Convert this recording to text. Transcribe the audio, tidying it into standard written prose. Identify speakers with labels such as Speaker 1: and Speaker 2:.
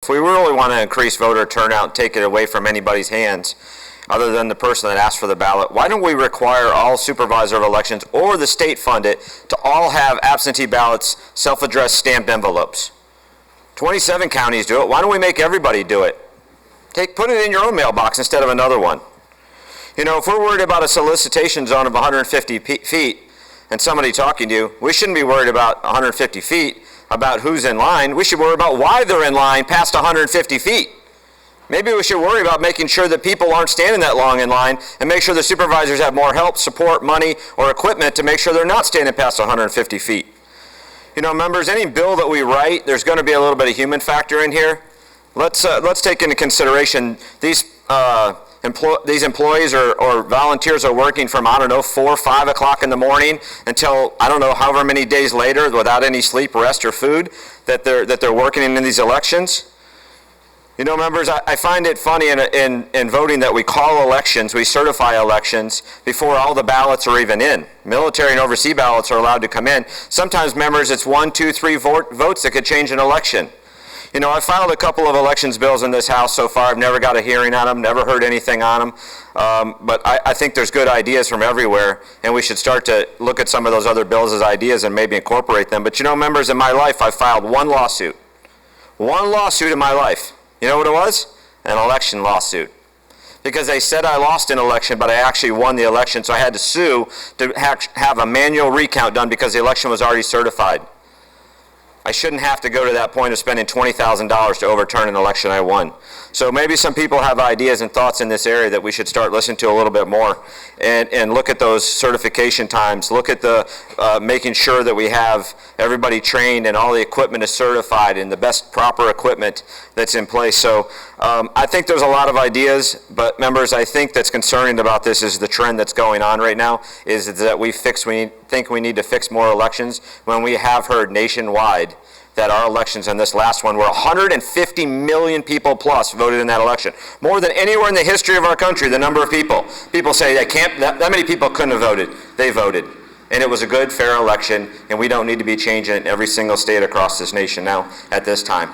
Speaker 1: If we really want to increase voter turnout and take it away from anybody's hands other than the person that asked for the ballot, why don't we require all supervisor of elections or the state fund it to all have absentee ballots, self-addressed stamped envelopes? 27 counties do it. Why don't we make everybody do it? Put it in your own mailbox instead of another one. You know, if we're worried about a solicitation zone of 150 feet and somebody talking to you, we shouldn't be worried about 150 feet, about who's in line. We should worry about why they're in line past 150 feet. Maybe we should worry about making sure that people aren't standing that long in line and make sure the supervisors have more help, support, money, or equipment to make sure they're not standing past 150 feet. You know, members, any bill that we write, there's going to be a little bit of human factor in here. Let's take into consideration these employees or volunteers are working from, I don't know, 4 or 5 o'clock in the morning until, I don't know, however many days later without any sleep, rest, or food that they're working in these elections. You know, members, I find it funny in voting that we call elections, we certify elections before all the ballots are even in. Military and overseas ballots are allowed to come in. Sometimes, members, it's 1, 2, 3 votes that could change an election. You know, I filed a couple of elections bills in this House so far. I've never got a hearing on them, never heard anything on them. But I think there's good ideas from everywhere, and we should start to look at some of those other bills as ideas and maybe incorporate them. But you know, members, in my life, I filed one lawsuit. One lawsuit in my life. You know what it was? An election lawsuit. Because they said I lost an election, but I actually won the election, so I had to sue to have a manual recount done because the election was already certified. I shouldn't have to go to that point of spending $20,000 to overturn an election I won. So maybe some people have ideas and thoughts in this area that we should start listening to a little bit more and look at those certification times, look at the making sure that we have everybody trained and all the equipment is certified and the best proper equipment that's in place. So I think there's a lot of ideas, but members, I think that's concerning about this is the trend that's going on right now is that we think we need to fix more elections when we have heard nationwide that our elections and this last one were 150 million people plus voted in that election. More than anywhere in the history of our country, the number of people. People say that many people couldn't have voted. They voted. And it was a good, fair election, and we don't need to be changing it in every single state across this nation now at this time.